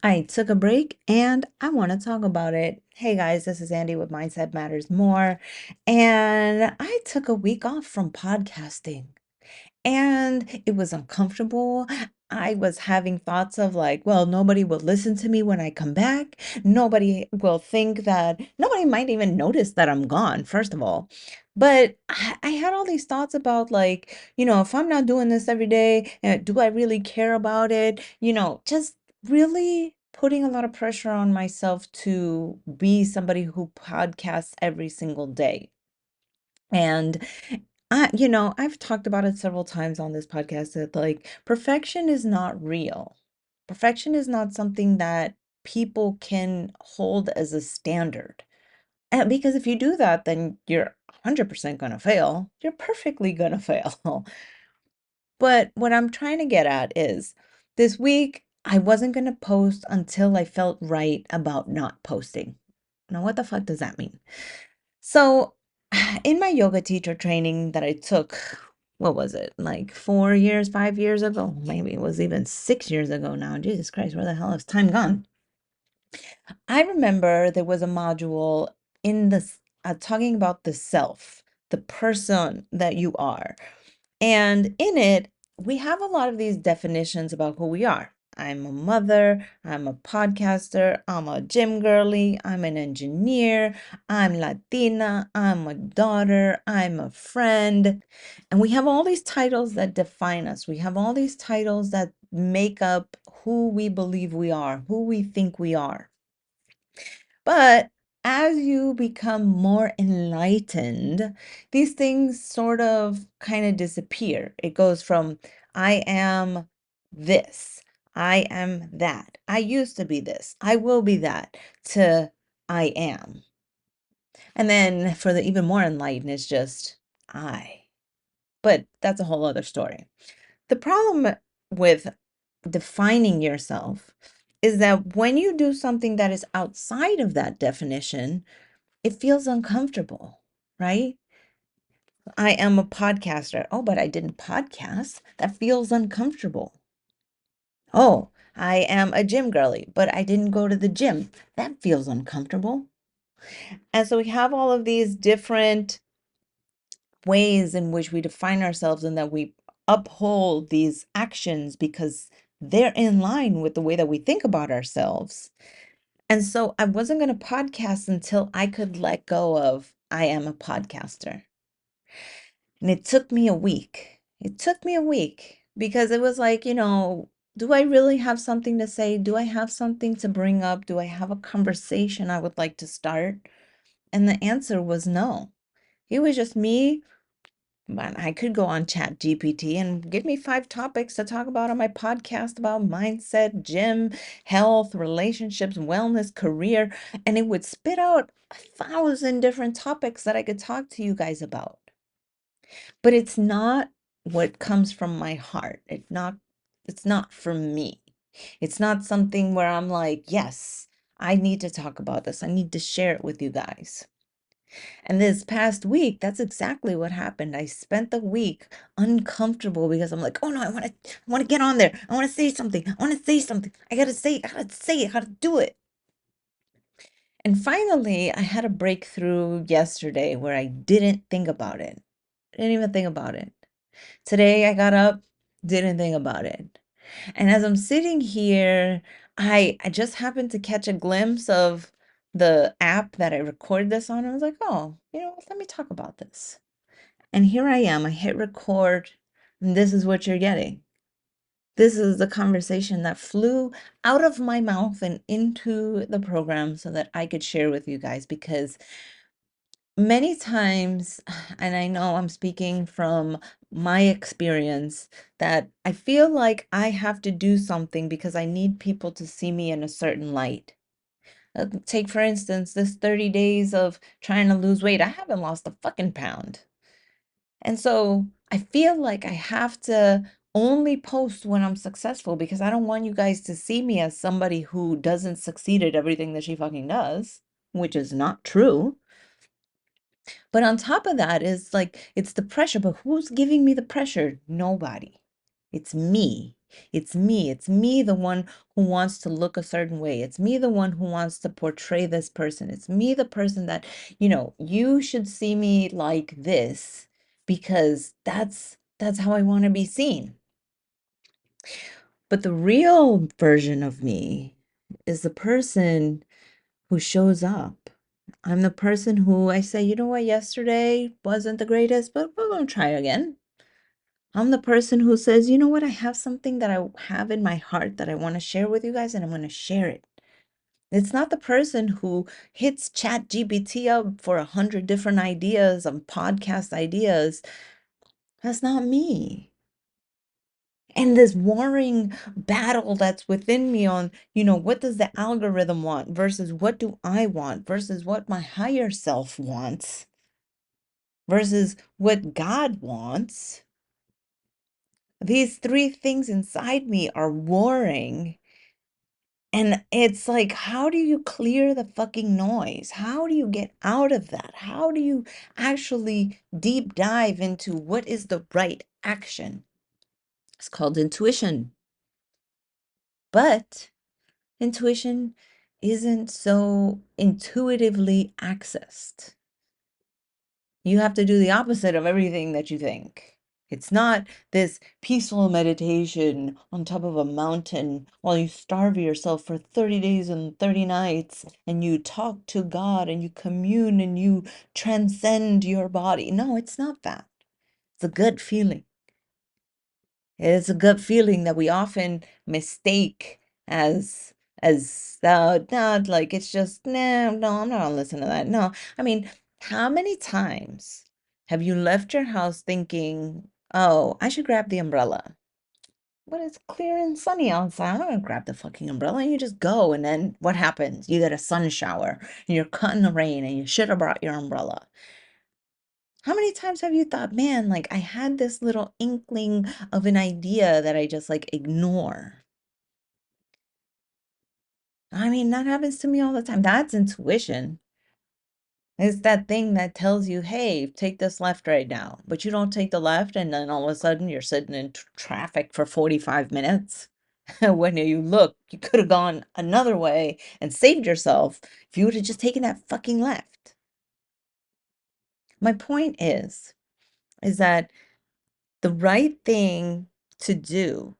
I took a break and I want to talk about it. Hey guys, this is Andy with Mindset Matters More. And I took a week off from podcasting and it was uncomfortable. I was having thoughts of like, well, nobody will listen to me when I come back. Nobody will think that, nobody might even notice that I'm gone, first of all. But I had all these thoughts about like, if I'm not doing this every day, do I really care about it? Just really putting a lot of pressure on myself to be somebody who podcasts every single day. And I've talked about it several times on this podcast that like perfection is not real. Perfection is not something that people can hold as a standard. And because if you do that, then you're 100% going to fail. You're perfectly going to fail. But what I'm trying to get at is this week, I wasn't going to post until I felt right about not posting. Now, what the fuck does that mean? So, in my yoga teacher training that I took, what was it, like 4 years, 5 years ago? Maybe it was even 6 years ago now. Jesus Christ, where the hell has time gone? I remember there was a module in this talking about the self, the person that you are. And in it, we have a lot of these definitions about who we are. I'm a mother, I'm a podcaster, I'm a gym girly, I'm an engineer, I'm Latina, I'm a daughter, I'm a friend. And we have all these titles that define us. We have all these titles that make up who we believe we are, who we think we are. But as you become more enlightened, these things sort of kind of disappear. It goes from I am this, I am that, I used to be this, I will be that, to I am. And then for the even more enlightened, it's just I. But that's a whole other story. The problem with defining yourself is that when you do something that is outside of that definition, it feels uncomfortable, right? I am a podcaster. Oh, but I didn't podcast. That feels uncomfortable. Oh, I am a gym girly, but I didn't go to the gym. That feels uncomfortable. And so we have all of these different ways in which we define ourselves and that we uphold these actions because they're in line with the way that we think about ourselves. And so I wasn't going to podcast until I could let go of I am a podcaster. And it took me a week. It took me a week because it was like, do I really have something to say? Do I have something to bring up? Do I have a conversation I would like to start? And the answer was no. It was just me. But I could go on Chat GPT and give me 5 topics to talk about on my podcast about mindset, gym, health, relationships, wellness, career, and it would spit out 1,000 different topics that I could talk to you guys about. But it's not what comes from my heart. It's not for me. It's not something where I'm like, yes, I need to talk about this. I need to share it with you guys. And this past week, that's exactly what happened. I spent the week uncomfortable because I'm like, oh no, I want to get on there. I want to say something. I want to say something. I gotta say it, how to do it. And finally, I had a breakthrough yesterday where I didn't think about it. I didn't even think about it. Today I got up, didn't think about it. And as I'm sitting here, I just happened to catch a glimpse of the app that I record this on. I was like, oh, let me talk about this. And here I am. I hit record, and this is what you're getting. This is the conversation that flew out of my mouth and into the program so that I could share with you guys because many times, and I know I'm speaking from my experience, that I feel like I have to do something because I need people to see me in a certain light. Take, for instance, this 30 days of trying to lose weight. I haven't lost a fucking pound. And so I feel like I have to only post when I'm successful because I don't want you guys to see me as somebody who doesn't succeed at everything that she fucking does, which is not true. But on top of that is like, it's the pressure, but who's giving me the pressure? Nobody. It's me. It's me. It's me, the one who wants to look a certain way. It's me, the one who wants to portray this person. It's me, the person that, you should see me like this because that's how I want to be seen. But the real version of me is the person who shows up. I'm the person who I say, you know what, yesterday wasn't the greatest, but we're going to try again. I'm the person who says, you know what, I have something that I have in my heart that I want to share with you guys, and I'm going to share it. It's not the person who hits Chat GPT up for 100 different ideas and podcast ideas. That's not me. And this warring battle that's within me on, what does the algorithm want versus what do I want versus what my higher self wants versus what God wants. These three things inside me are warring. And it's like, how do you clear the fucking noise? How do you get out of that? How do you actually deep dive into what is the right action? It's called intuition. But intuition isn't so intuitively accessed. You have to do the opposite of everything that you think. It's not this peaceful meditation on top of a mountain while you starve yourself for 30 days and 30 nights and you talk to God and you commune and you transcend your body. No, it's not that. It's a good feeling. It's a gut feeling that we often mistake as not like it's just no, I'm not gonna listen to that. No, I mean, how many times have you left your house thinking, oh, I should grab the umbrella, but it's clear and sunny outside. I'm not gonna grab the fucking umbrella. And you just go, and then what happens? You get a sun shower, and you're caught in the rain, and you should have brought your umbrella. How many times have you thought, man, like I had this little inkling of an idea that I just like ignore? I mean, that happens to me all the time. That's intuition. It's that thing that tells you, hey, take this left right now. But you don't take the left, and then all of a sudden you're sitting in traffic for 45 minutes. When you look, you could have gone another way and saved yourself if you would have just taken that fucking left. My point is that the right thing to do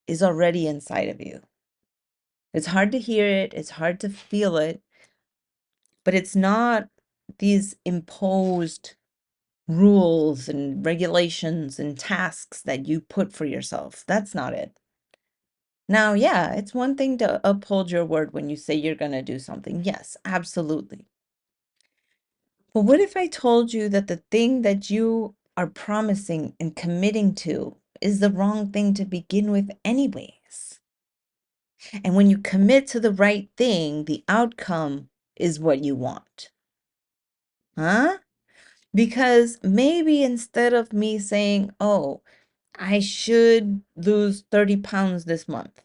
is already inside of you. It's hard to hear it, it's hard to feel it, but it's not these imposed rules and regulations and tasks that you put for yourself. That's not it. Now, yeah, it's one thing to uphold your word when you say you're going to do something. Yes, absolutely. But what if I told you that the thing that you are promising and committing to is the wrong thing to begin with, anyways? And when you commit to the right thing, the outcome is what you want. Huh? Because maybe instead of me saying, oh, I should lose 30 pounds this month,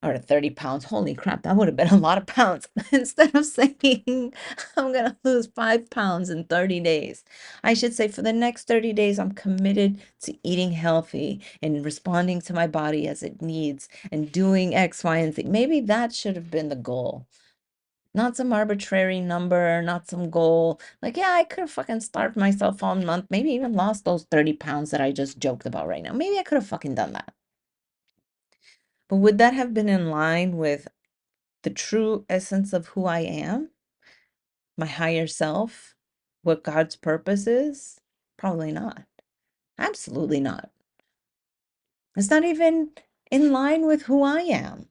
or 30 pounds, holy crap, that would have been a lot of pounds. Instead of saying, I'm going to lose 5 pounds in 30 days, I should say, for the next 30 days, I'm committed to eating healthy and responding to my body as it needs and doing X, Y, and Z. Maybe that should have been the goal. Not some arbitrary number, not some goal. Like, yeah, I could have fucking starved myself all month, maybe even lost those 30 pounds that I just joked about right now. Maybe I could have fucking done that. But would that have been in line with the true essence of who I am, my higher self, what God's purpose is? Probably not. Absolutely not. It's not even in line with who I am,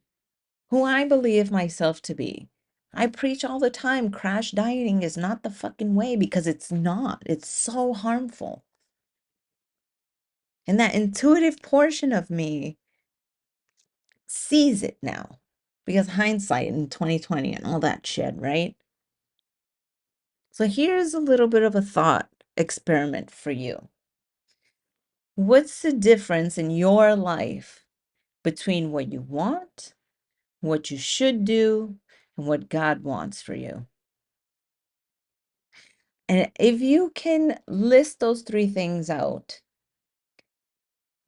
who I believe myself to be. I preach all the time, crash dieting is not the fucking way because it's not. It's so harmful. And that intuitive portion of me sees it now because hindsight in 2020 and all that shit, right? So here's a little bit of a thought experiment for you. What's the difference in your life between what you want, what you should do, and what God wants for you? And if you can list those three things out,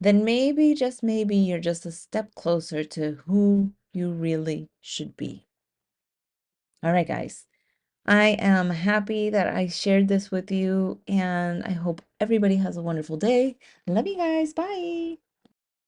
then maybe, just maybe, you're just a step closer to who you really should be. All right, guys. I am happy that I shared this with you, and I hope everybody has a wonderful day. Love you guys. Bye.